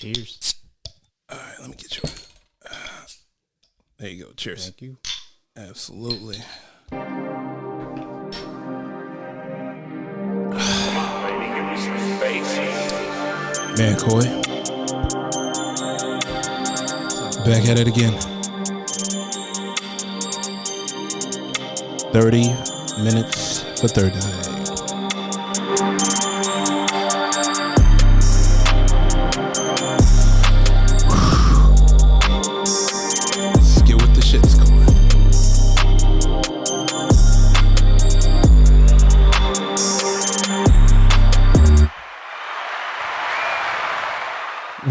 Cheers. All right, let me get you. There you go. Cheers. Thank you. Absolutely. Man, Coy. Back at it again. 30 minutes for Thursday. Let's get with the shit's going.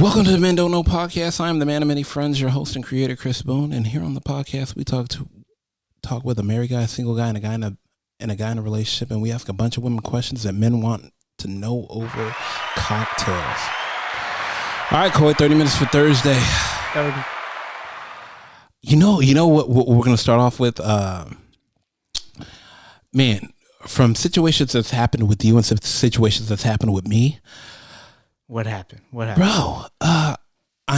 Welcome to the Men Don't Know Podcast. I'm the man of many friends, your host and creator, Chris Boone. And here on the podcast, we talk with a married guy, a single guy, and a guy in a relationship. And we ask a bunch of women questions that men want to know over cocktails. All right, Coy, 30 minutes for Thursday. 30. You know what we're going to start off with? Man, from situations that's happened with you and situations that's happened with me. What happened? Bro, I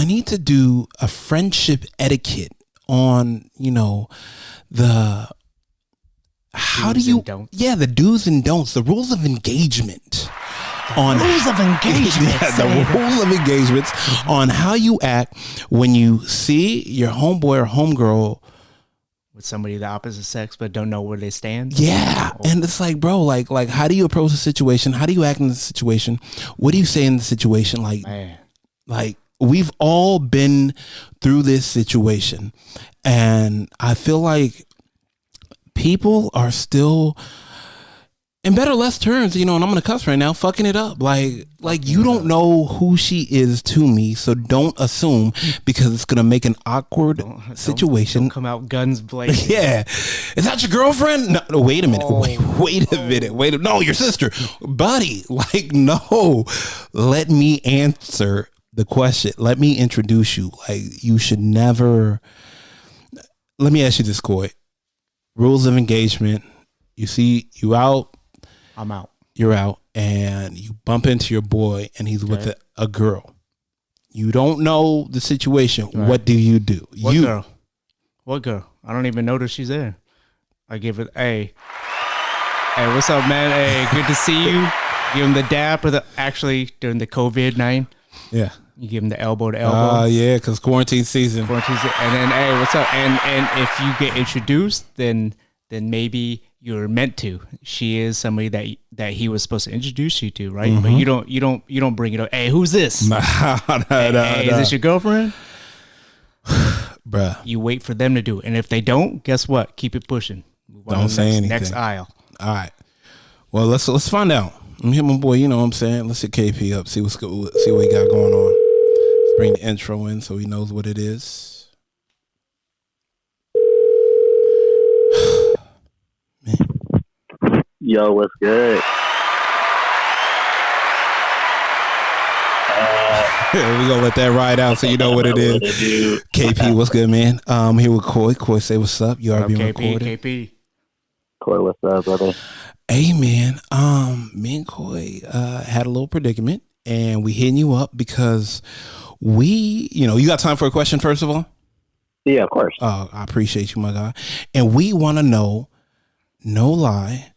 need to do a friendship etiquette on, the do's and don'ts, the rules of engagement. Rules of engagement. The rules of engagements on how you act when you see your homeboy or homegirl with somebody of the opposite sex but don't know where they stand. Yeah. And it's like, bro, like how do you approach the situation? How do you act in the situation? What do you say in the situation? Like we've all been through this situation, and I feel like people are still in better less terms, and I'm gonna cuss right now, fucking it up. Like you don't know who she is to me, so don't assume, because it's gonna make an awkward situation. Don't come out guns blazing. Yeah, is that your girlfriend? No, wait a minute. Wait a minute. No, your sister, buddy. No. Let me answer the question. Let me introduce you. You should never. Let me ask you this, Coy. Rules of engagement. You see, you out. I'm out. You're out, and you bump into your boy, and he's with a girl. You don't know the situation. Right. What do you do? What girl? I don't even notice she's there. I give it, hey, what's up, man? Hey, good to see you. Give him the dap, during the COVID-19. Yeah. You give him the elbow to elbow. Yeah, because quarantine season. And then, hey, what's up? And if you get introduced, then maybe you're meant to. She is somebody that he was supposed to introduce you to, right? Mm-hmm. But you don't bring it up. Hey, who's this? No. Is this your girlfriend? Bruh. You wait for them to do it, and if they don't, guess what? Keep it pushing. Don't say anything. Next aisle. All right. Well, let's find out. I'm here, my boy. You know what I'm saying? Let's hit KP up. See what he got going on. Let's bring the intro in so he knows what it is. Man. Yo, what's good? We gonna let that ride out so you know what it is. KP, what's good, man? I'm here with Coy. Coy, say what's up. You already been recorded. KP. Coy, what's up, brother? Hey, man. Me and Coy had a little predicament, and we hitting you up because you got time for a question first of all? Yeah, of course. I appreciate you, my guy. And we want to know, no lie,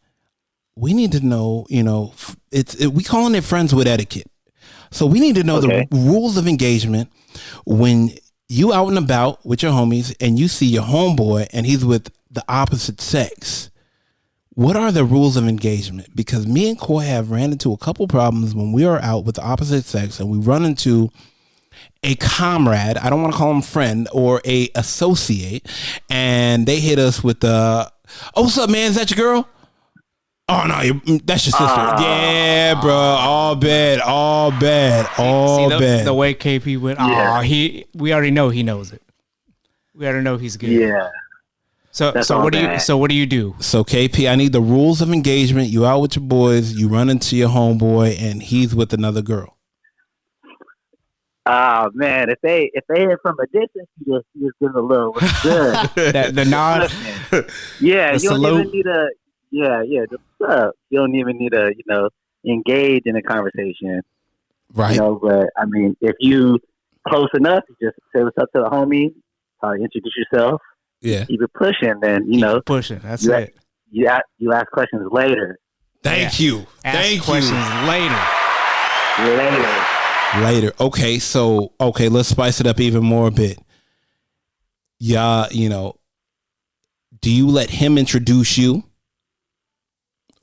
we need to know, we calling it friends with etiquette. So we need to know the rules of engagement when you out and about with your homies and you see your homeboy and he's with the opposite sex. What are the rules of engagement? Because me and Coy have ran into a couple problems when we are out with the opposite sex and we run into a comrade, I don't want to call him friend, or a associate, and they hit us with the, what's up, man? Is that your girl? Oh, no, that's your sister. Yeah, bro. All bad. The way KP went, we already know he knows it. We already know he's good. Yeah. So what do you do? So KP, I need the rules of engagement. You out with your boys, you run into your homeboy, and he's with another girl. Oh man, if they hit from a distance, you just give a little what's good. the nod. Yeah, the you don't salute. even need a just what's up. You don't even need to engage in a conversation. Right. You know, but I mean, if you close enough, you just say what's up to the homie, introduce yourself, Yeah. keep it pushing. Then you Keep know, pushing. That's you it. you ask questions later. Thank you. Ask Thank questions you. Later. Okay. So, let's spice it up even more a bit. Yeah. You know, do you let him introduce you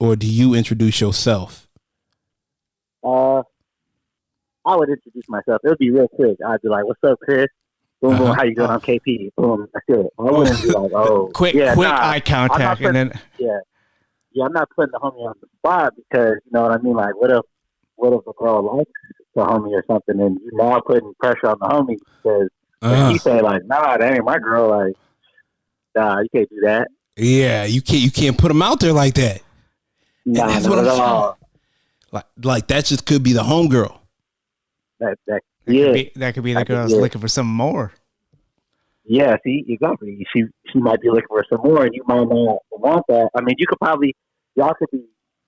or do you introduce yourself? I would introduce myself. It would be real quick. I'd be like, "What's up, Chris? Boom, boom. How you doing? I'm KP. Boom. That's it. I wouldn't be like, "Oh, Quick eye contact, and then yeah. I'm not putting the homie on the spot because you know what I mean. Like, what if the girl likes the homie or something, and you now putting pressure on the homie because if he say like, "Nah, that ain't my girl," like, nah, you can't do that. Yeah, you can't put him out there like that. Nah, that's not what at I'm all. saying. Like that just could be the homegirl. That could be the girl's looking for some more. Yeah, see, exactly. She might be looking for some more, and you might not want that. I mean, y'all could be,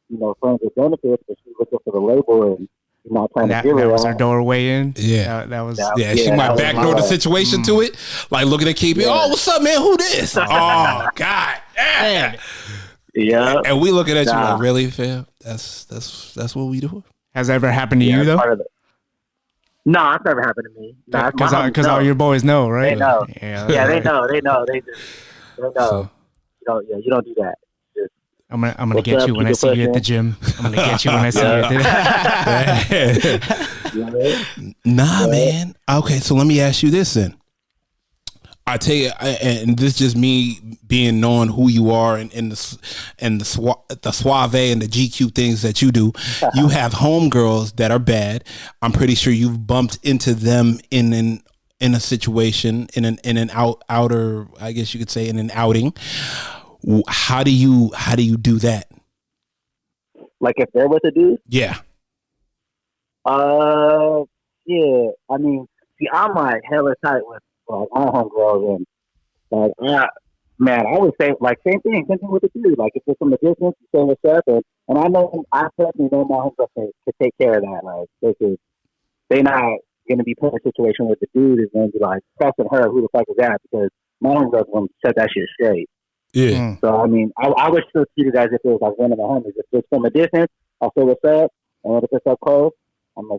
you know, friends with benefits, but she's looking for the label, and you're not trying to give her that was that. her doorway in. Yeah, that was. She might backdoor the situation to it, like looking at KP. Oh, what's up, man? Who this? Oh, God, damn. Yeah, and we looking at you like, really, fam? That's what we do. Has that ever happened to you though? No, it's never happened to me. Because all your boys know, right? They know. Yeah, they know. They know. They know. So, you don't do that. Just, I'm gonna get you when I see you at the gym. I'm gonna get you when I see you at the Nah, man. Okay, so let me ask you this then. I tell you, and this is just me being knowing who you are and the suave and the GQ things that you do. You have homegirls that are bad. I'm pretty sure you've bumped into them in a situation in an outer, I guess you could say, in an outing. How do you do that? Like if there was a dude? Yeah. Yeah. I mean, see, I'm like hella tight with my homegirls, and like, man, I would say like same thing with the dude. Like if it's from a distance, you say what's up, and I personally know my homegirls can take care of that. Like they're not gonna be put in a situation where the dude is gonna be like pressing her, who the fuck is that? Because my homegirls gonna set that shit straight. Yeah. So I mean, I would still treat it as if it was like one of my homies. If it's from a distance, I'll say what's up, and if it's up close, I'm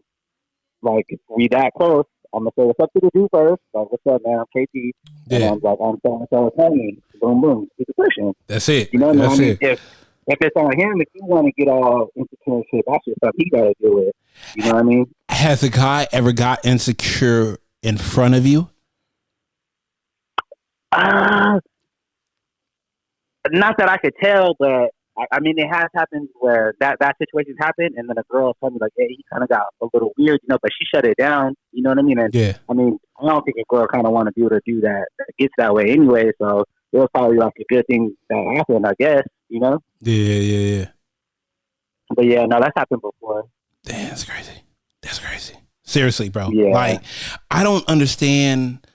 like if we that close, I'm gonna say what's up to the dude first. Like, what's up, man? I'm KP. Yeah. And I'm like, I'm so homie. Boom, boom. Keep it pushing. That's it. You know what I mean? It. If it's on him, if you want to get all insecure and shit, that's just stuff he got to deal with. You know what I mean? Has a guy ever got insecure in front of you? Not that I could tell, but I mean, it has happened where that situation's happened, and then a girl told me like, "Hey, he kind of got a little weird," you know, but she shut it down. You know what I mean? And yeah. I mean, I don't think a girl kind of want to be able to do that. It gets that way anyway, so it was probably like a good thing that happened, I guess. You know? Yeah. But yeah, no, that's happened before. Damn, that's crazy. Seriously, bro. Yeah. Like, I don't understand.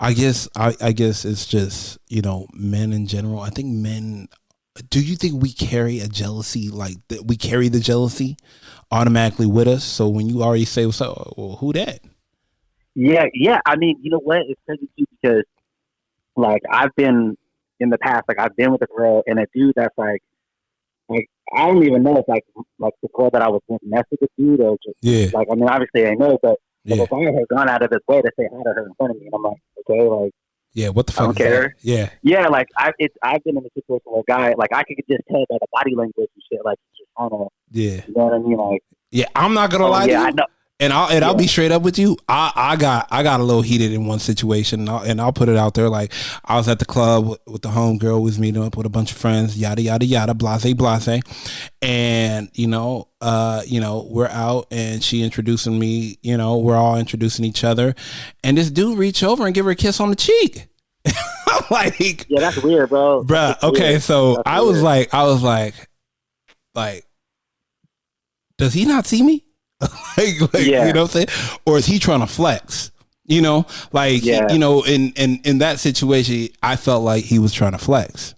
I guess it's just, you know, men in general. I think men. Do you think we carry a jealousy, like that we carry the jealousy automatically with us? So when you already say what's up, well, who that? Yeah. I mean, you know what? It's crazy too because, like, I've been in the past, like I've been with a girl and a dude that's like I don't even know if like the girl that I was with messed with the dude or just like I mean, obviously I know, but the guy has gone out of his way to say hi to her in front of me, and I'm like, okay, like. Yeah, what the fuck? I don't care. That? Yeah. Like I've been in a situation where a guy, like I could just tell by the body language and shit, like just kind of, you know what I mean? Like, yeah, I'm not gonna lie to you. I know. And I'll be straight up with you. I got a little heated in one situation, and I'll put it out there. Like I was at the club with the homegirl, was meeting up with a bunch of friends, yada yada yada, blase, and you know, we're out, and she introducing me. You know, we're all introducing each other, and this dude reach over and give her a kiss on the cheek. I'm like, yeah, that's weird, bro. Bruh, okay, weird. So I was like, does he not see me? like yeah. You know what I'm saying? Or is he trying to flex? You know, like you know, in that situation, I felt like he was trying to flex.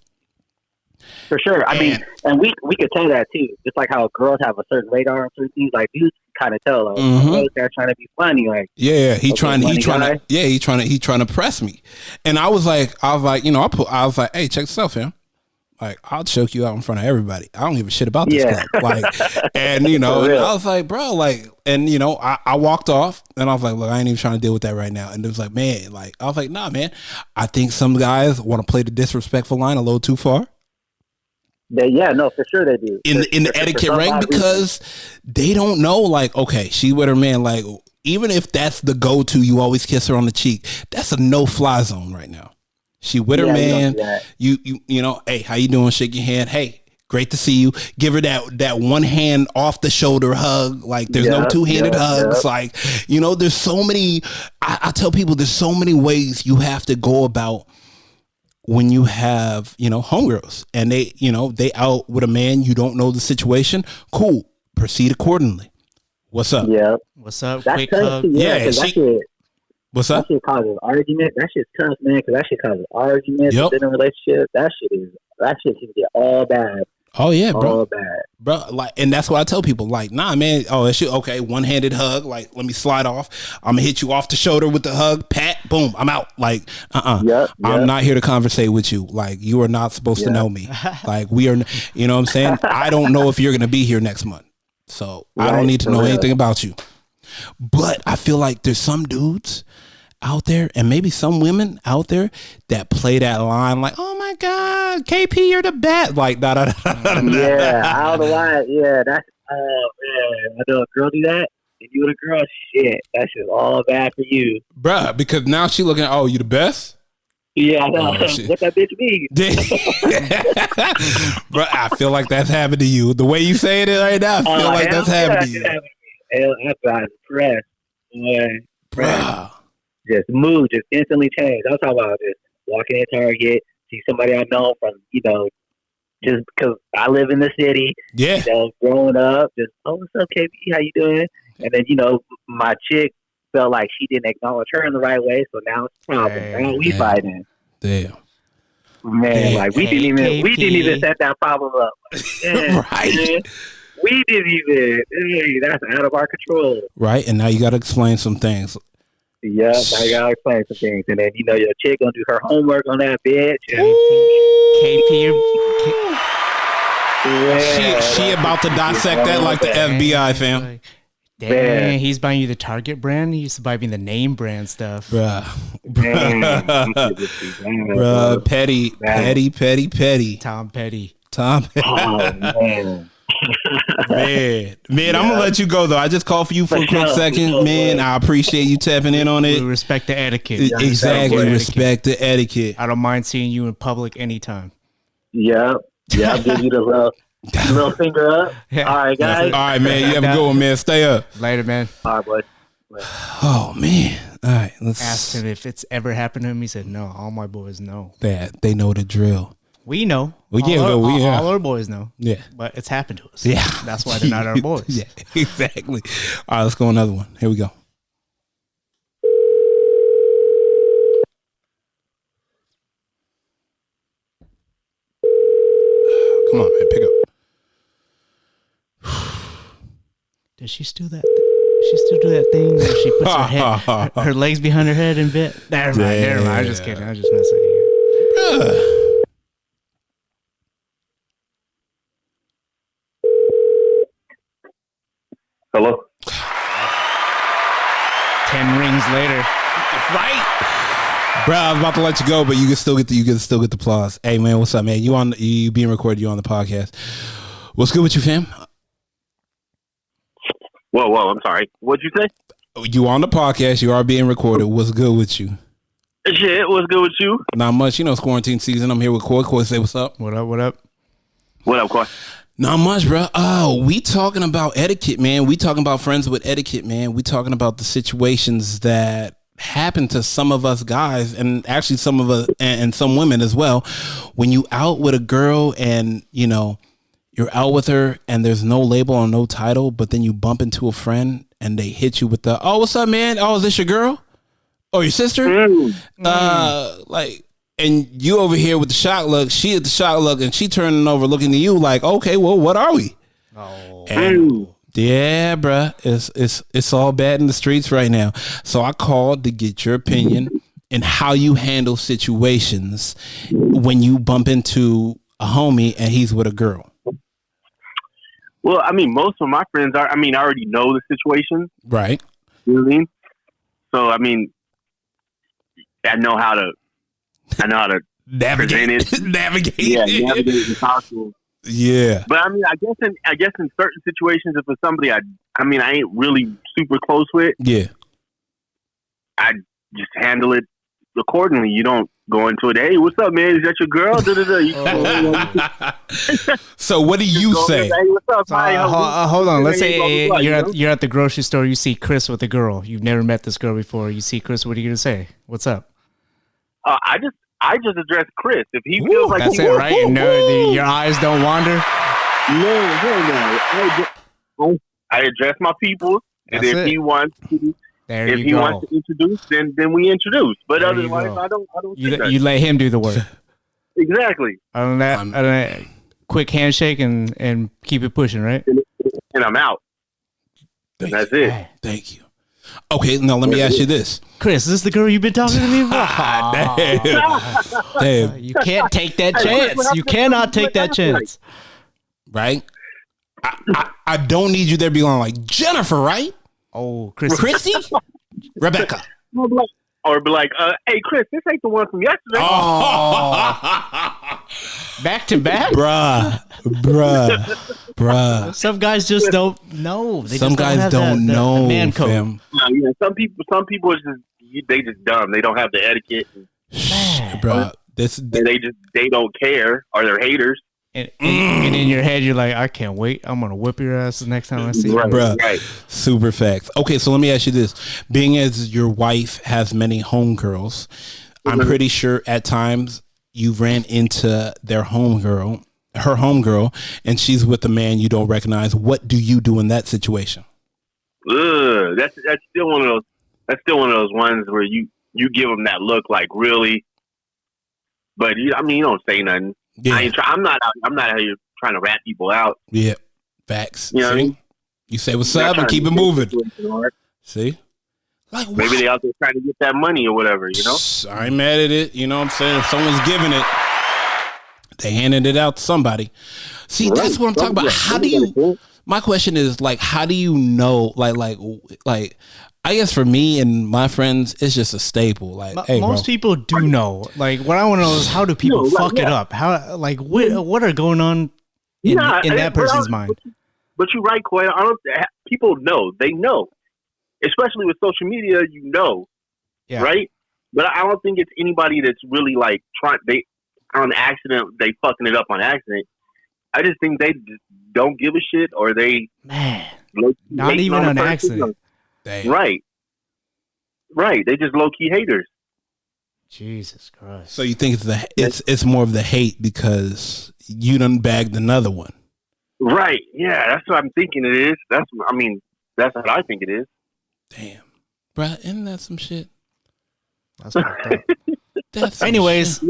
For sure. I mean, and we could tell that too. Just like how girls have a certain radar on certain things, like dudes kind of tell. Like, oh, they're trying to be funny. Like, he trying to press me. And I was like, you know, I was like, hey, check this out, fam. Like, I'll choke you out in front of everybody. I don't give a shit about this club. Like, and you know, and I was like, bro, like, and you know, I walked off and I was like, look, I ain't even trying to deal with that right now. And it was like, man, like, I was like, nah, man, I think some guys want to play the disrespectful line a little too far. No, for sure they do. In the etiquette rank, because they don't know, like, okay, she with her man, like, even if that's the go-to, you always kiss her on the cheek, that's a no-fly zone right now. She with her man. You know, hey, how you doing? Shake your hand. Hey, great to see you. Give her that one hand off the shoulder hug. Like, there's no two-handed hugs. Like, you know, there's so many. I tell people there's so many ways you have to go about when you have, you know, homegirls and they, you know, they out with a man, you don't know the situation. Cool. Proceed accordingly. What's up? Yeah. What's up? That's Quick hug. What's up? That shit causes argument. That shit's tough, man, because that shit causes arguments in a relationship. That shit can get all bad. Oh yeah, bro. All bad. Bro, like, and that's what I tell people. Like, nah, man. Oh, that shit. Okay, one-handed hug. Like, let me slide off. I'm gonna hit you off the shoulder with the hug. Pat. Boom. I'm out. Like, Yep. I'm not here to conversate with you. Like, you are not supposed to know me. Like, we are. You know what I'm saying? I don't know if you're gonna be here next month, so I don't need to know anything about you. But I feel like there's some dudes out there, and maybe some women out there that play that line like, "Oh my God, KP, you're the best." Like, I don't know why. Yeah, that's man. I know a girl do that, and you and a girl, shit, that's just all bad for you, bruh. Because now she looking, oh, you the best. Yeah, I know. What that bitch mean? Bro, I feel like that's happened to you. The way you saying it right now, I feel like that's happened to you. Hell, I got impressed, boy. Bruh. Just mood, just instantly change. I'm talking about just walking in Target, see somebody I know from, you know, just because I live in the city. Yeah. You know, growing up, just, oh, what's up, KB? How you doing? And then, you know, my chick felt like she didn't acknowledge her in the right way, so now it's a problem. Now we fighting. Damn. Man, like we didn't even set that problem up. Man, right. Man, we didn't even. Hey, that's out of our control. Right, and now you got to explain some things. Yeah, now you gotta explain some things, and then you know your chick gonna do her homework on that bitch. She about to dissect that like the FBI, fam. Dang, he's buying you the Target brand. He used to buy me the name brand stuff, bruh. Petty. Tom Petty. Oh man. Man, I'm gonna let you go though. I just called for you for a quick second, man. I appreciate you tapping in on it. We respect the etiquette. Exactly, respect the etiquette. I don't mind seeing you in public anytime. Yeah, I'll give you the little finger up. Yeah. All right, guys. All right, man. You have a good one, man. Stay up. Later, man. All right, boy. Oh man. All right, let's ask him if it's ever happened to him. He said, "No, all my boys know." That they know the drill. We know. All our boys know. Yeah. But it's happened to us. Yeah. That's why they're not our boys. Yeah, exactly. All right, let's go another one. Here we go. Come on, man. Pick up. Does she still do that thing where she puts her legs behind her head and bit? Never mind. I'm just kidding. I'm just messing with you. Hello? 10 rings later. Right? Bro, I was about to let you go, but you can still get the applause. Hey man, what's up, man? You being recorded, you on the podcast. What's good with you, fam? Whoa, I'm sorry. What'd you say? You on the podcast, you are being recorded. What's good with you? Shit, what's good with you? Not much. You know, it's quarantine season. I'm here with Coy. Coy, say what's up. What up? What up, Coy? Not much, bro. Oh, we talking about etiquette, man. We talking about friends with etiquette, man. We talking about the situations that happen to some of us guys, and actually some of us and some women as well. When you out with a girl and you know you're out with her and there's no label or no title, but then you bump into a friend and they hit you with the, "Oh, what's up, man? Oh, is this your girl? Oh, your sister?" Like. And you over here with the shock look, she at the shock look, and she turning over looking to you like, okay, well, what are we? Oh. And Yeah, bruh. It's all bad in the streets right now. So I called to get your opinion and how you handle situations when you bump into a homie and he's with a girl. Well, I mean, most of my friends are. I mean, I already know the situation. Right. You know what I mean? So I mean, I know how to Navigate present it. Navigate. Yeah, navigate the possible. Yeah. But I mean, I guess in certain situations, if it's somebody I ain't really super close with, Yeah. I just handle it accordingly. You don't go into it. Hey, what's up, man? Is that your girl? So what do you say? Hey, what's up? So, Hi, hold on. Let's Hey, blah, say blah, blah, you know? you're at the grocery store. You see Chris with a girl. You've never met this girl before. You see Chris. What are you gonna say? What's up? I just address Chris. If he feels like That's it, right? No, your eyes don't wander. No. I address my people, and That's if it. he wants to, There you go. wants to introduce, then we introduce. But There you otherwise, go. I don't. You, say that. you let him do the work. Exactly, Other than that, quick handshake and keep it pushing, right? and I'm out. And that's it. Thank you. Okay, now let me ask you this. Chris, is this the girl you've been talking to me about? Damn. You can't take that chance. You cannot take that chance. Right? I don't need you there be like Jennifer, right? Oh, Chris. Christy? Rebecca. Or be like, hey, Chris, this ain't the one from yesterday. Back to back? Bruh. Some guys just don't know. They Some just guys have don't the know, man code. fam. Yeah, some people are they just dumb. They don't have the etiquette. Bruh. And they don't care, or they're haters. And in your head, you're like, I can't wait. I'm going to whip your ass the next time I see you. Bruh. Right. Super facts. Okay, so let me ask you this. Being as your wife has many homegirls, I'm pretty sure at times you ran into her homegirl, and she's with a man you don't recognize. What do you do in that situation? Ugh, that's still one of those. That's still one of those ones where you give them that look, like, really. But you don't say nothing. Yeah. I'm not out here trying to rat people out. Yeah, facts. You know what I mean? You say what's up and keep it moving. See? Like, maybe they out there trying to get that money or whatever, you know? I ain't mad at it. You know what I'm saying? If someone's giving it, they handed it out to somebody. See, right. That's what I'm talking about. How do you? My question is, like, how do you know? Like. I guess for me and my friends, it's just a staple. Like, hey, most people do know. Like, what I want to know is, how do people fuck it up? How, like, what are going on in that person's mind? But you're right, Coy. People know. They know. Especially with social media, right? But I don't think it's anybody that's really like on accident. They fucking it up on accident. I just think they just don't give a shit, or they not even on accident. Damn. Right. They just low key haters. Jesus Christ. So you think it's more of the hate because you done bagged another one. Right. Yeah, that's what I'm thinking it is. That's what I think it is. Damn. Bruh, isn't that some shit? That's anyways,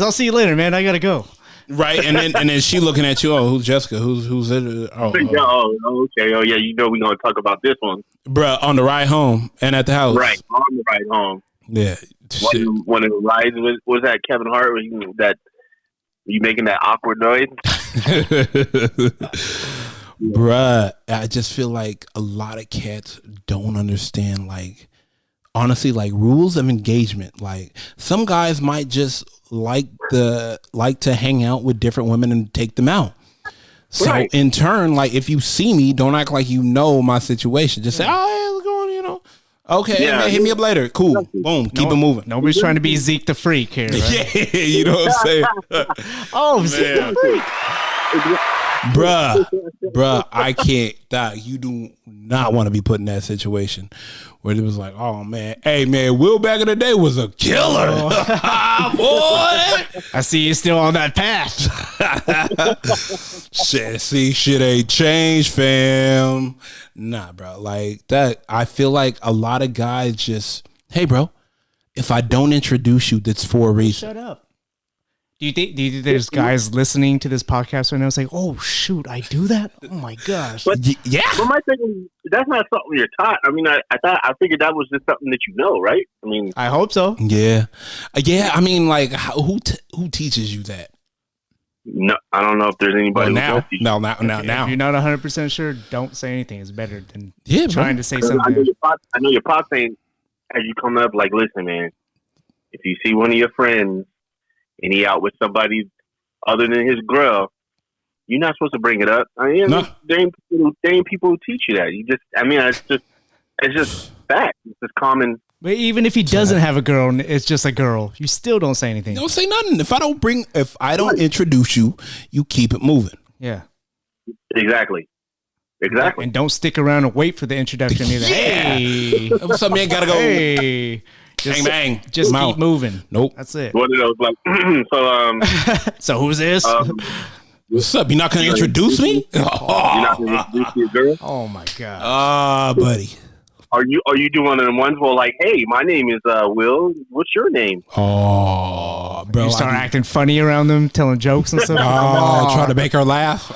I'll see you later, man. I gotta go. Right, and then she looking at you. Oh, who's Jessica? Who's it? Okay. Oh, yeah. You know we're gonna talk about this one, bruh. On the ride home and at the house. Right, on the ride home. Yeah. One of the rides was that Kevin Hart. That you making that awkward noise, bruh. I just feel like a lot of cats don't understand, like, honestly, like, rules of engagement. Like, some guys might just like to hang out with different women and take them out. So right. In turn, like, if you see me, don't act like you know my situation. Just say, "Oh, hey, what's going on?" You know. Okay, man, hit me up later. Cool. Boom. Keep it moving. Nobody's trying to be Zeke the Freak here. Right? Yeah, you know what I'm saying? Oh, Zeke the Freak. Bruh, I can't. Doc, you do not want to be put in that situation where it was like, oh man, hey man, Will back in the day was a killer, boy. I see you still on that path. Shit ain't changed, fam. Nah, bro, like that. I feel like a lot of guys just, hey, bro, if I don't introduce you, that's for a reason. Shut up. Do you think there's guys listening to this podcast right now? It's like, oh shoot, I do that? Oh my gosh! But my thing is, that's not something you're taught. I mean, I figured that was just something that you know, right? I mean, I hope so. Yeah. I mean, like, who teaches you that? No, I don't know if there's anybody. Now. If you're not 100% sure, don't say anything. It's better than trying to say something. I know your pop saying as you come up, like, listen, man, if you see one of your friends and he out with somebody other than his girl, you're not supposed to bring it up. I mean, there ain't people who teach you that. It's just fact. It's just common. But even if he doesn't have a girl and it's just a girl, you still don't say anything. Don't say nothing. If I don't introduce you, you keep it moving. Yeah. Exactly. And don't stick around and wait for the introduction either. Hey. What's up, man? Gotta go. Hey. Just, bang. Just keep moving. Nope. That's it. One of those, like, so who's this? What's up? You're not going to introduce me? You're not going to introduce your girl? Oh, my God. Buddy. Are you doing one of them ones where, like, hey, my name is Will. What's your name? Oh, bro. You start acting funny around them, telling jokes and stuff. Try to make her laugh.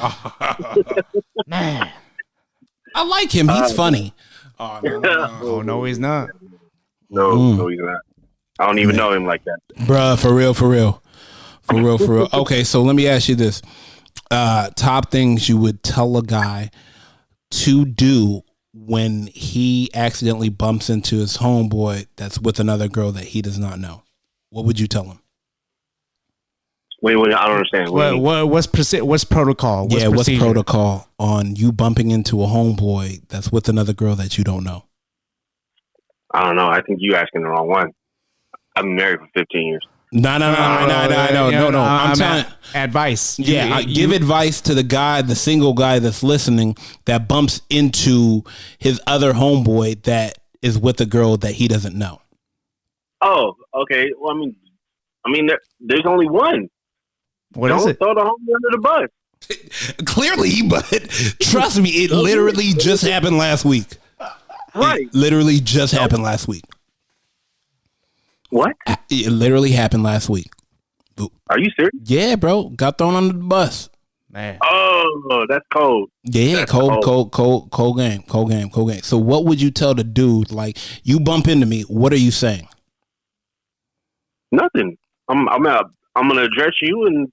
Man. I like him. He's funny. Oh, no, he's not. No, he's not. I don't even know him like that. Bruh, for real. Okay, so let me ask you this. Top things you would tell a guy to do when he accidentally bumps into his homeboy that's with another girl that he does not know. What would you tell him? Wait, I don't understand. What's protocol? What's protocol on you bumping into a homeboy that's with another girl that you don't know? I don't know. I think you asking the wrong one. I've been married for 15 years. No. I'm telling advice. Yeah, give advice to the single guy that's listening that bumps into his other homeboy that is with a girl that he doesn't know. Oh, okay. Well, I mean, there's only one. What is it? Throw the homie under the bus. Clearly, but trust me, it literally just happened last week. Right. It literally just happened last week. What? It literally happened last week. Are you serious? Yeah, bro. Got thrown under the bus. Man. Oh, that's cold. Yeah, that's cold game. So what would you tell the dude? Like, you bump into me, what are you saying? Nothing. I'm gonna address you and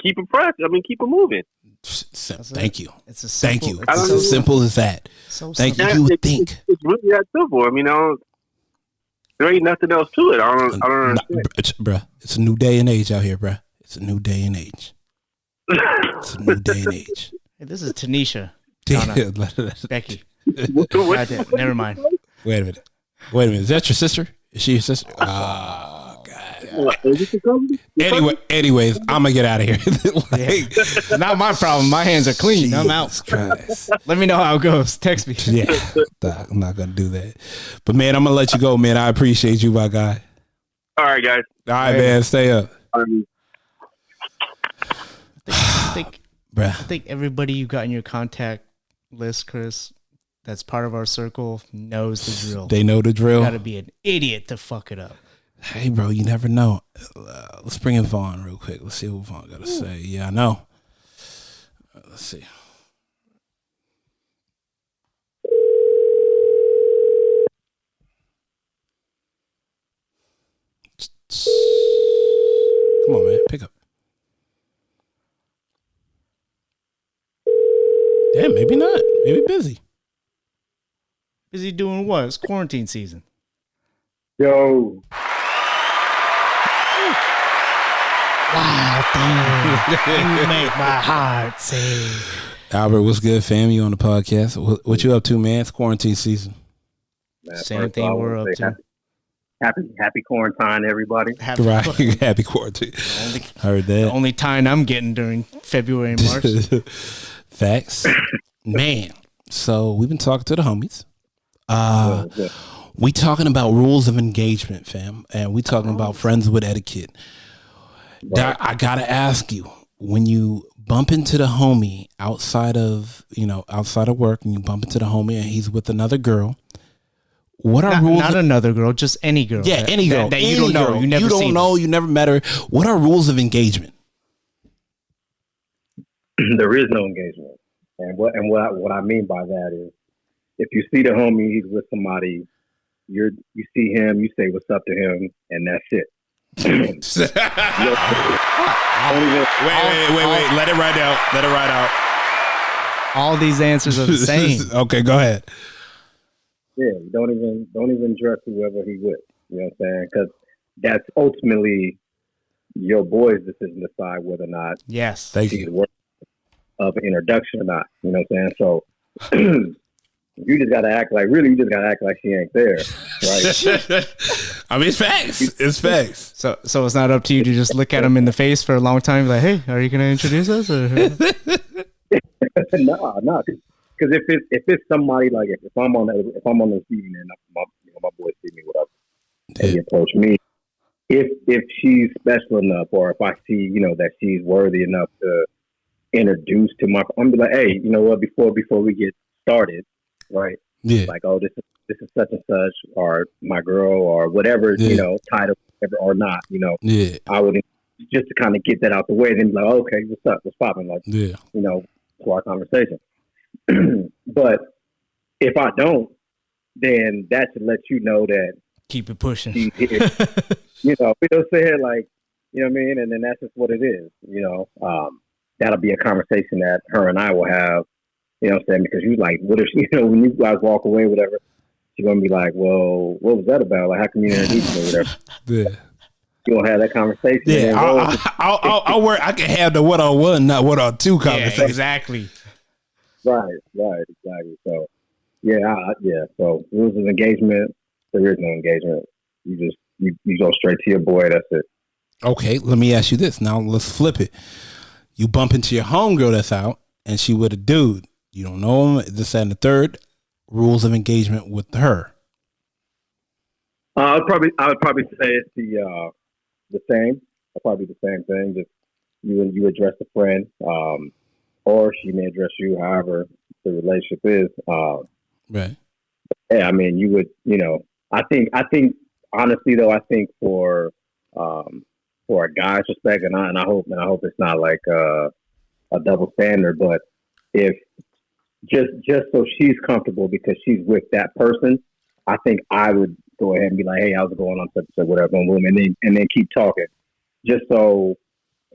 keep it pressed. Keep it moving. Thank you. It's a simple, Thank you. It's as simple as that. So Thank simple. you. You would think. It's really that simple. There ain't nothing else to it. I don't understand. Bruh, it's a new day and age out here, bruh. It's a new day and age. Hey, this is Tanisha. Becky. Never mind. Wait a minute. Is that your sister? Is she your sister? Oh, God. Anyways, I'm gonna get out of here. Not my problem. My hands are clean. Jesus I'm out. Christ. Let me know how it goes. Text me. Yeah, I'm not gonna do that. But man, I'm gonna let you go, man. I appreciate you, my guy. All right, guys. All right, man. Stay up. I think everybody you got in your contact list, Chris, that's part of our circle, knows the drill. They know the drill. You gotta be an idiot to fuck it up. Hey, bro, you never know. Let's bring in Vaughn real quick. Let's see what Vaughn got to say. Yeah, I know. Let's see. Come on, man. Pick up. Damn, maybe not. Maybe busy. Busy doing what? It's quarantine season. Yo. Wow, damn. You make my heart sing. Albert, what's good, fam? You on the podcast? What you up to, man? It's quarantine season. Same thing we're up to. Happy quarantine, everybody. Happy quarantine. Heard that. The only time I'm getting during February and March. Facts. Man. So we've been talking to the homies. We talking about rules of engagement, fam. And we talking about friends with etiquette. Right. I gotta ask you, when you bump into the homie outside of work, and you bump into the homie and he's with another girl, What are rules? Not another girl, just any girl. Yeah, any girl that you don't know. Girl. You never don't know. You never met her. What are rules of engagement? There is no engagement, and what I mean by that is, if you see the homie, he's with somebody, you see him, you say what's up to him, and that's it. Wait. Let it ride out. All these answers are the same. Okay, go ahead. Yeah, don't even dress whoever he with. You know what I'm saying? Because that's ultimately your boy's decision to decide whether or not she's worth of an introduction or not. You know what I'm saying? So you just gotta act like she ain't there, right? I mean, it's facts. It's facts. So it's not up to you to just look at him in the face for a long time, and be like, hey, are you gonna introduce us? Or? No. Because if it's somebody like if I'm on the receiving end, my boys see me, whatever, and he approach me. If she's special enough, or if I see that she's worthy enough to introduce to I'm be like, hey, you know what? Before we get started, right? Yeah. Like, oh, this is such and such, or my girl, or whatever, title, whatever, or not, Yeah. I would just to kind of get that out the way. Then be like, oh, okay, what's up? What's popping? Like, to our conversation. But if I don't, then that should let you know that keep it pushing. She's here. You know what I'm saying? Like, you know what I mean? And then that's just what it is. That'll be a conversation that her and I will have. You know what I'm saying? Because you like, what if when you guys walk away, whatever, she's gonna be like, well, what was that about? Like, how come you introduced me, whatever? Yeah. You gonna have that conversation? Yeah, I'll work. I can have the 1-on-1, not 1-on-2 conversation. Yeah, exactly. Right, exactly. So, So, rules of engagement. There is no engagement. You just you go straight to your boy. That's it. Okay, let me ask you this. Now let's flip it. You bump into your homegirl that's out, and she with a dude. You don't know him. This, that, and the third. Rules of engagement with her. I would probably say it's the same. Probably the same thing. Just you address a friend, or she may address you. However the relationship is. Right. Yeah, I mean, you would. I think honestly though, I think for a guy's respect, and I hope it's not like a double standard, but if just so she's comfortable because she's with that person, I think I would go ahead and be like, hey, how's it going on, such and whatever, boom, and then keep talking, just so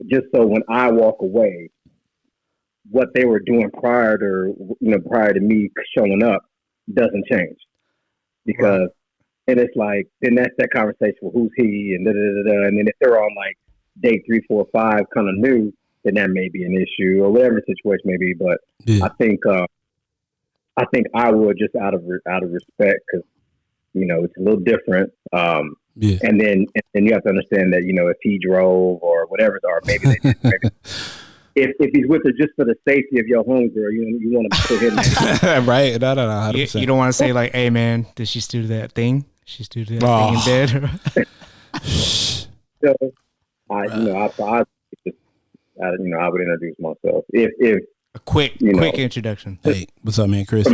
when I walk away, what they were doing prior to me showing up doesn't change, because and it's like then that's that conversation. Well, who's he and and then if they're on like day 3, 4, 5, kind of new, then that may be an issue or whatever the situation may be. But I think I would just out of respect, because it's a little different. And then you have to understand that if he drove or whatever, or maybe they did, maybe. If he's with her just for the safety of your homegirl, you want to put him in. Right? No. You don't want to say like, "Hey, man, did she do that thing? She do that thing in bed?" So, I would introduce myself if a quick introduction. Hey, what's up, man, Chris?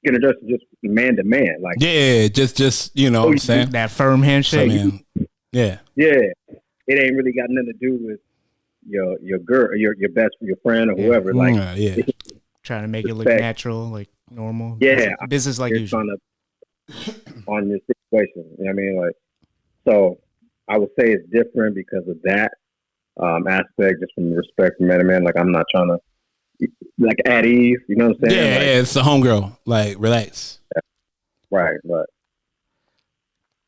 Introduction just man to man, like just what I'm saying, that firm handshake. Yeah. It ain't really got nothing to do with your girl, your best your friend or whoever. Like, trying to make it look natural, like normal. Yeah, business like usual. On your situation, you know what I mean? Like, so I would say it's different because of that aspect, just from respect for man to man. Like, I'm not trying to like at ease, you know what I'm saying? Yeah, like, it's the homegirl. Like, relax. Right, but.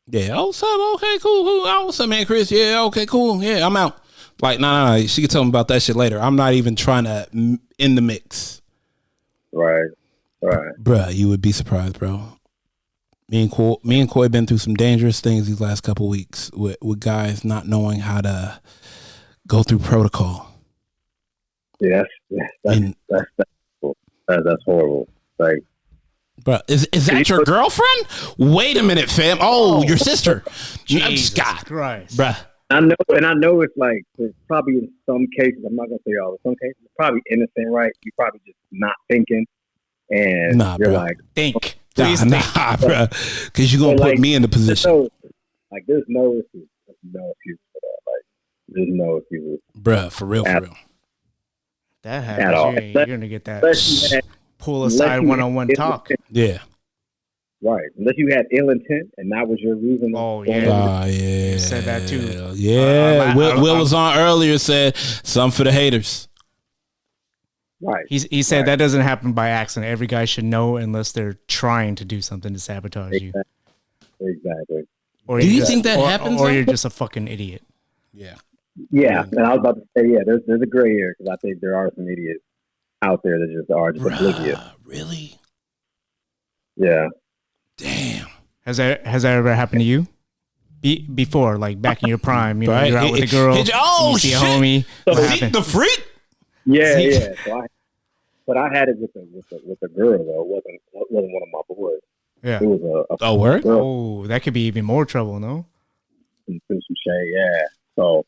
Yeah, oh, what's up? Okay, cool. Oh, what's up, man, Chris? Yeah, okay, cool. Yeah, I'm out. Like, no. She can tell me about that shit later. I'm not even trying to in the mix. Right. Bruh, you would be surprised, bro. Me and Coy been through some dangerous things these last couple weeks with guys not knowing how to go through protocol. Yeah, that's horrible. Like, bro, is that your girlfriend? Wait a minute, fam. Oh, your sister. Jesus God, Christ, bruh. I know it's like it's probably in some cases. I'm not gonna say all. In some cases, it's probably innocent, right? You're probably just not thinking, and you're bro. like, think. Please nah, bro. Because you're gonna put me in the position. There's no excuse. No excuse for that. Like, there's no excuse, bro. For real. That happens. You're gonna get that pull aside one-on-one talk. Yeah. Right. Unless you had ill intent and that was your reason. Oh, yeah. Yeah. You said that too. Yeah. Will was on earlier, said some for the haters. Right. He said that doesn't happen by accident. Every guy should know unless they're trying to do something to sabotage you. Exactly. Or do you think that happens? Or you're just a fucking idiot. Yeah. Yeah. And I was about to say, there's a gray area because I think there are some idiots out there that just are just oblivious. Really? Yeah. Damn. Has that ever happened to you? Before, like back in your prime, you're out with a girl, you see a homie. The freak? Yeah. So I had it with a girl though. It wasn't one of my boys. Yeah. It was a word? girl. Oh, that could be even more trouble, no? Some shade, yeah. So,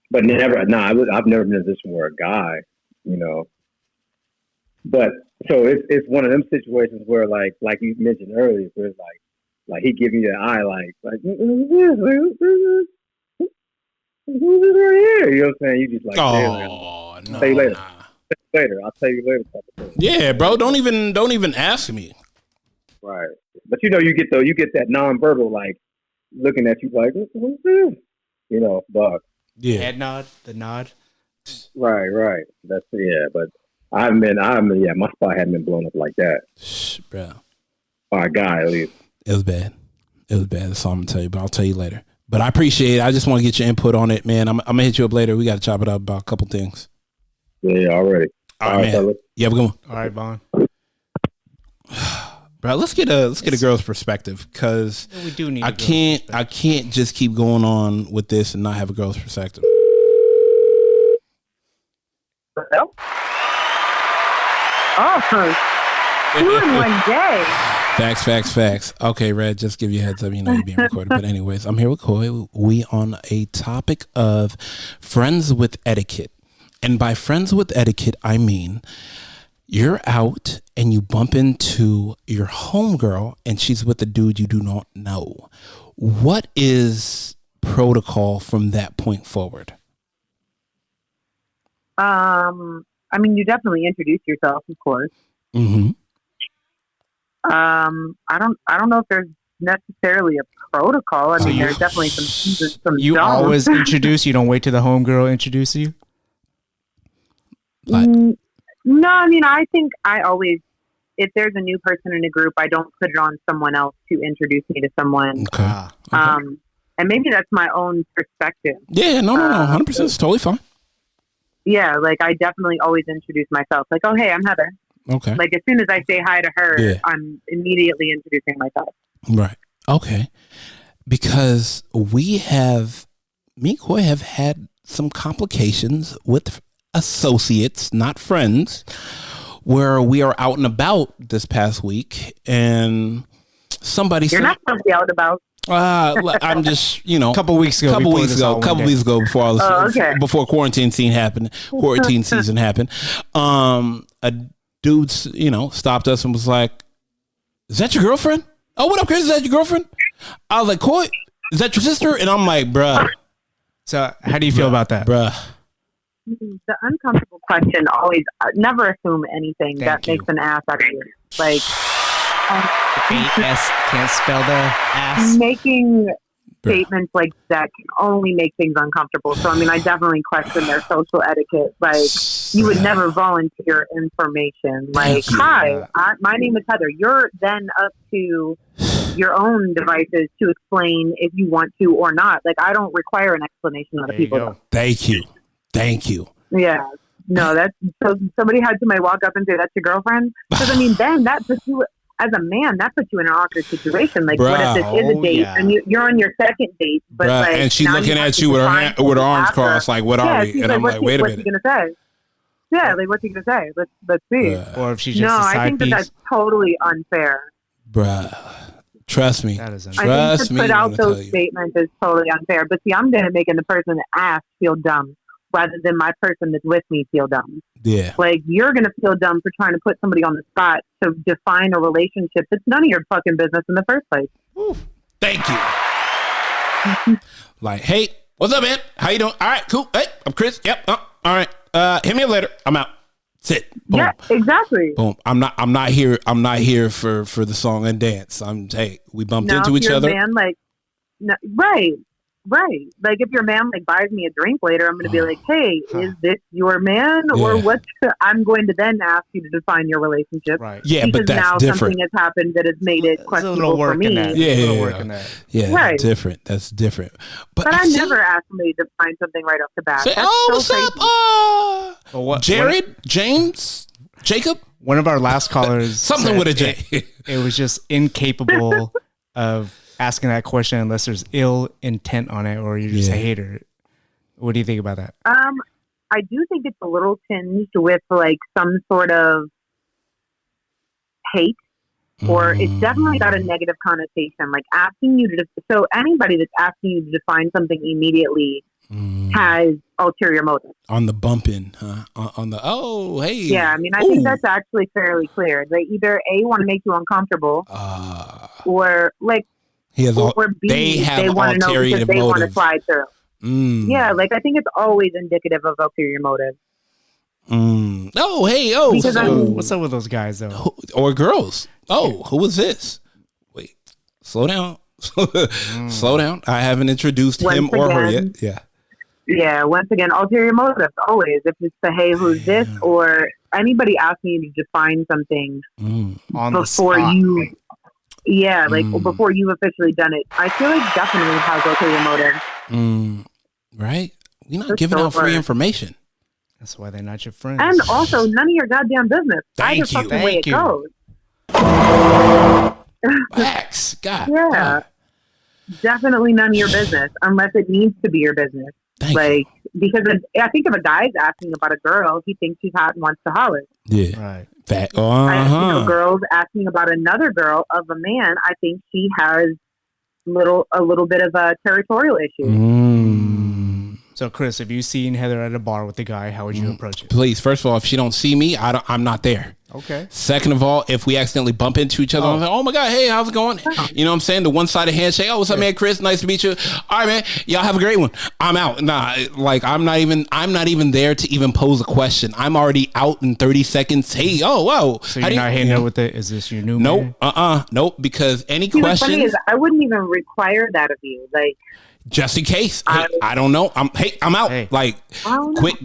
but I've never been in a position where a guy, But so it's one of them situations where like you mentioned earlier, where it's like he giving you an eye, like who's this right here? You know what I'm saying? You just like, no. Say you later. Later, I'll tell you later. Yeah, bro. Don't even ask me. Right, but you get that nonverbal like looking at you like who's this? But yeah, head nod, the nod. Right. That's but. My spot hadn't been blown up like that. Bro. By a guy, at least. It was bad. That's all I'm going to tell you, but I'll tell you later. But I appreciate it. I just want to get your input on it, man. I'm going to hit you up later. We got to chop it up about a couple things. Yeah, already. All right, man. Fellas. You have a good one. All right, Vaughn. Bro, let's get a girl's perspective because we do need. I can't just keep going on with this and not have a girl's perspective. Hello? Oh, 2 in one day. Facts. Okay, Red, just give you a heads up. You're being recorded. But anyways, I'm here with Coy. We on a topic of friends with etiquette. And by friends with etiquette, I mean you're out and you bump into your homegirl and she's with a dude you do not know. What is protocol from that point forward? You definitely introduce yourself, of course. Mm-hmm. I don't know if there's necessarily a protocol. There's definitely some. You always introduce. You don't wait till the homegirl introduces you. No, I think I always, if there's a new person in a group, I don't put it on someone else to introduce me to someone. Okay. And maybe that's my own perspective. Yeah, no, 100%. It's totally fine. Yeah, like I definitely always introduce myself. Like, oh, hey, I'm Heather. Okay. Like as soon as I say hi to her, I'm immediately introducing myself. Right. Okay. Because me and Coy have had some complications with associates, not friends, where we are out and about this past week and somebody You're not supposed to be out and about. I'm just, a couple weeks ago before quarantine season happened. A dude, stopped us and was like, "Is that your girlfriend? Oh, what up, Chris? Is that your girlfriend?" I was like, "Coy, is that your sister?" And I'm like, "Bruh." So, how do you feel about that, bruh? The uncomfortable question always never assume anything that makes an ass out of you. Like. A-S can't spell the ass. Making statements like that can only make things uncomfortable. So, I definitely question their social etiquette. Like, you would never volunteer information. Like, hi, my name is Heather. You're then up to your own devices to explain if you want to or not. Like, I don't require an explanation of the people. Thank you. Yeah. No, so somebody had to walk up and say, "That's your girlfriend?" Because, then that puts you... As a man, that puts you in an awkward situation. Like, what if this is a date and you're on your second date, but and she's looking at you with her arms crossed, like, "What are we?" And I'm like, "Wait a minute." What's he gonna say? Yeah, like, what's he gonna say? Let's see. Or if she's just a side I think that's totally unfair. Bruh, trust me. That is unfair. I think to put out those statements is totally unfair. But see, I'm gonna make the person ask feel dumb rather than my person that's with me feel dumb. Yeah. Like, you're going to feel dumb for trying to put somebody on the spot to define a relationship that's none of your fucking business in the first place. Ooh, thank you. Like, hey, what's up, man? How you doing? All right, cool. Hey, I'm Chris. Yep. All right. Hit me up later. I'm out. Sit. Boom. Yeah, exactly. Boom. I'm not here for the song and dance. Hey, we bumped into each other. Man, like, no, right. Like, if your man like buys me a drink later, I'm going to be like, hey, is this your man? Or what? I'm going to then ask you to define your relationship. Right. Yeah, because but that's now different. Something has happened that has made it questionable for me. Yeah, right. Different. That's different. But I never asked somebody to find something right off the bat. Say, what's up? Jared, James, Jacob? One of our last callers. Something with a J. It was just incapable of asking that question unless there's ill intent on it or you're just a hater. What do you think about that? I do think it's a little tinged with like some sort of hate, or it's definitely got a negative connotation. Like asking you to, so anybody that's asking you to define something immediately has ulterior motives. On the bumping, huh? On the, oh, hey. Yeah, I mean, I think that's actually fairly clear. They either A, want to make you uncomfortable, or like, or B, they want to know because they want to slide through. Yeah, like I think it's always indicative of ulterior motive. Oh, hey, what's up with those guys though? Or girls? Oh, who was this? Wait, slow down. Slow down. I haven't introduced him or her yet. Yeah. Yeah, once again, ulterior motive, always. If it's the, hey, who's this? Or anybody asking you to define something before you... Yeah, like before you've officially done it. I feel like definitely has ulterior motive. Right? We're not giving out free information. That's why they're not your friends. And also, none of your goddamn business. Either fucking way it goes. Facts. God. Yeah. Definitely none of your business, unless it needs to be your business. Like, because I think if a guy's asking about a girl, he thinks she's hot and wants to holler. Yeah. Right. Girls asking about another girl of a man, I think she has a little bit of a territorial issue. So, Chris, if you seen Heather at a bar with a guy, how would you approach it? Please, first of all, if she don't see me, I'm not there. Okay. Second of all, if we accidentally bump into each other, I'm like, oh my God, hey, how's it going? You know what I'm saying? The one-sided handshake. Oh, what's up, man? Chris, nice to meet you. All right, man. Y'all have a great one. I'm out. Nah, like I'm not even there to even pose a question. I'm already out in 30 seconds. Hey, oh, whoa. So you're not hitting her with it? Is this your new man? Nope. Because any questions? What's funny is I wouldn't even require that of you. Like, just in case. Hey, I don't know. I'm out. Hey. Like,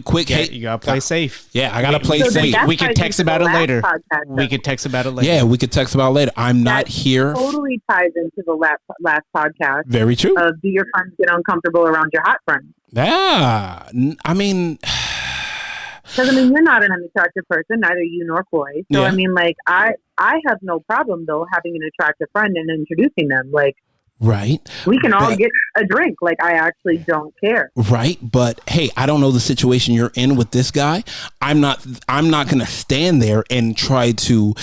quick. Yeah, hey, you gotta play safe. Yeah, I gotta play safe. We can text about it later. Yeah, we could text about it later. I'm not here. Totally ties into the last podcast. Very true. Do your friends get uncomfortable around your hot friends? Yeah, I mean, because you're not an unattractive person, neither you nor Coy. So I mean, like, I have no problem though having an attractive friend and introducing them. Like. Right. We can all get a drink. Like, I actually don't care. Right. But hey, I don't know the situation you're in with this guy. I'm not going to stand there and try to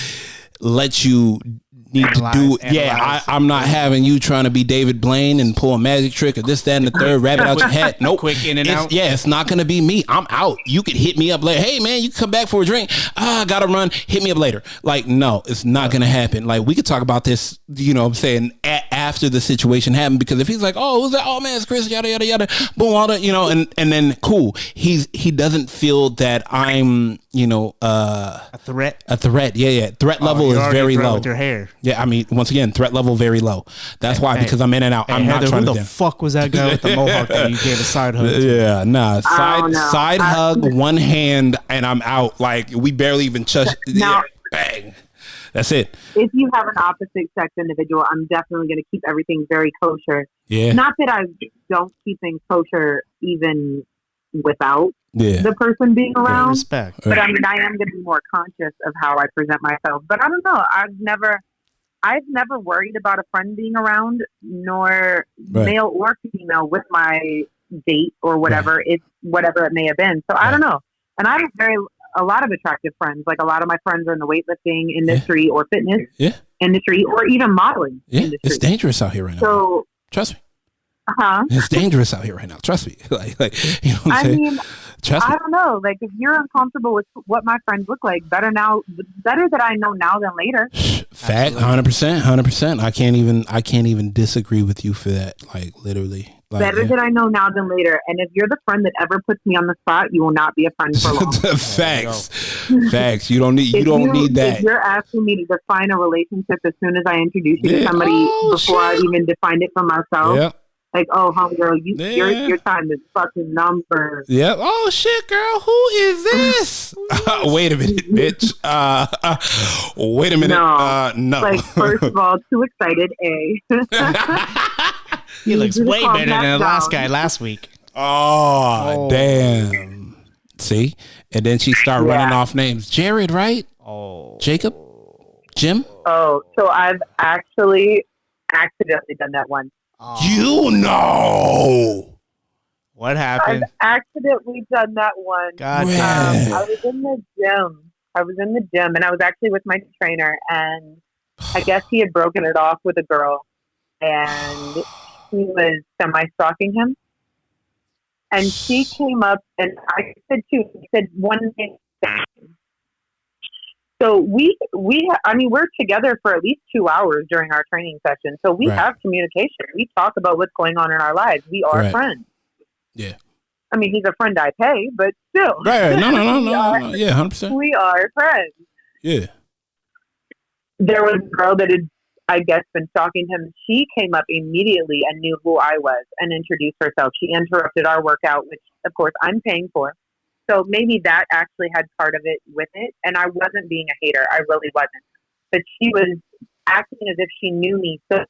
let you need to do. Yeah, I'm not having you trying to be David Blaine and pull a magic trick or this, that, and the third, rabbit out your head. Nope. Quick in and out. Yeah, it's not going to be me. I'm out. You could hit me up later. Hey, man, you can come back for a drink. I got to run. Hit me up later. Like, no, it's not going to happen. Like, we could talk about this, you know what I'm saying, after the situation happened, because if he's like, oh, who's that? Oh, man, it's Chris, yada, yada, yada. Boom, all that, you know, and then cool. He doesn't feel that I'm, you know, a threat. Yeah. Threat level is very low. With your hair. Yeah, I mean, once again, threat level very low. That's why, because I'm in and out. I'm Heather, not trying who to. the fuck was that guy with the mohawk that you gave a side hug to? Yeah, nah. Side hug, one hand, and I'm out. Like, we barely even touch. Now, bang. That's it. If you have an opposite sex individual, I'm definitely going to keep everything very kosher. Yeah. Not that I don't keep things kosher even without the person being around. Respect. But I mean, I am going to be more conscious of how I present myself. But I don't know. I've never worried about a friend being around, nor male or female, with my date or whatever it may have been. So I don't know. And I have a lot of attractive friends. Like, a lot of my friends are in the weightlifting industry or fitness industry or even modeling industry. It's dangerous out here right now. So trust me. It's dangerous out here right now. Trust me. like you know what I'm saying? Trust me. I don't know. Like, if you're uncomfortable with what my friends look like, better that I know now than later. Fact, 100%. I can't even disagree with you for that. Like, literally. Like, better that I know now than later. And if you're the friend that ever puts me on the spot, you will not be a friend for long. Facts. You don't need that. If you're asking me to define a relationship as soon as I introduce you to somebody before I even defined it for myself. Yep. Like, oh, homegirl, your time is fucking numbered. Yep. Oh shit, girl, who is this? Wait a minute, bitch. Wait a minute. No. Like, first of all, too excited. He looks way better than the last guy last week. Oh, damn. See, and then she started running off names. Jared, right? Oh, Jacob, Jim. Oh, so I've actually accidentally done that once. oh. You know. What happened? I've accidentally done that one. God damn. I was in the gym. And I was actually with my trainer, and I guess he had broken it off with a girl, and he was semi-stalking him. And she came up, and I said too. He said one thing. So we're together for at least 2 hours during our training session. So we have communication. We talk about what's going on in our lives. We are friends. Yeah. I mean, he's a friend I pay, but still. Right. No. Yeah, 100%. We are friends. Yeah. There was a girl that had, I guess, been stalking him. She came up immediately and knew who I was and introduced herself. She interrupted our workout, which, of course, I'm paying for. So maybe that actually had part of it with it. And I wasn't being a hater. I really wasn't. But she was acting as if she knew me. So it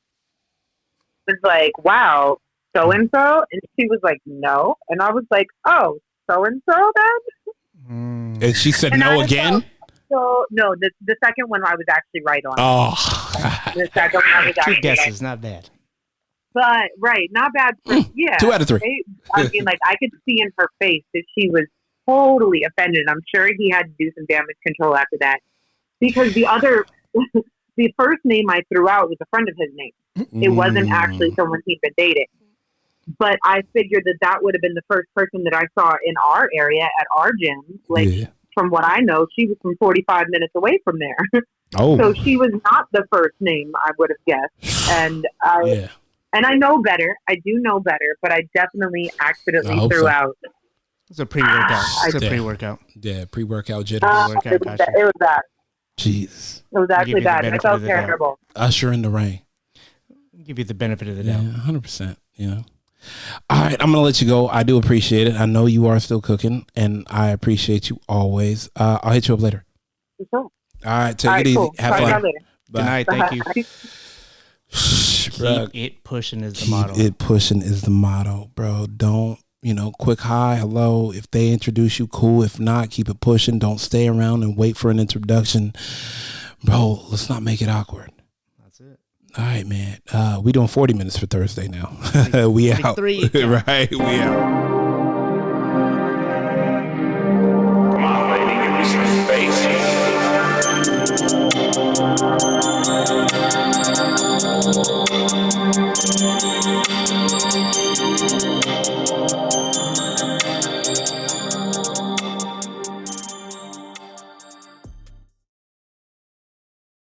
was like, wow, so-and-so? And she was like, no. And I was like, oh, so-and-so then? And she said no again? So, no, the second one I was actually right on. Oh. The second one I was actually Two guesses, not bad. But, not bad. 2 out of 3. I mean, like, I could see in her face that she was totally offended. I'm sure he had to do some damage control after that. Because the first name I threw out was a friend of his name. It wasn't actually someone he'd been dating. But I figured that would have been the first person that I saw in our area at our gym. Like, from what I know, she was from 45 minutes away from there. Oh. So she was not the first name I would have guessed. And I know better. I do know better, but I definitely accidentally threw out. It's a pre-workout. Pre-workout. Yeah, pre-workout jitter. It was that. Jeez. It was actually bad. I felt terrible. Usher in the rain. Give you the benefit of the doubt. 100%. You know. All right, I'm gonna let you go. I do appreciate it. I know you are still cooking, and I appreciate you always. I'll hit you up later. Sure. All right, take it easy. Cool. Have fun. Good night. Thank you. Keep it pushing is the motto. Keep it pushing is the motto, bro. Don't, quick hi, hello. If they introduce you, cool. If not, keep it pushing. Don't stay around and wait for an introduction. Bro, let's not make it awkward. That's it. All right, man. We doing 40 minutes for Thursday now. We out. Right, we out. Come on, lady, give me some space.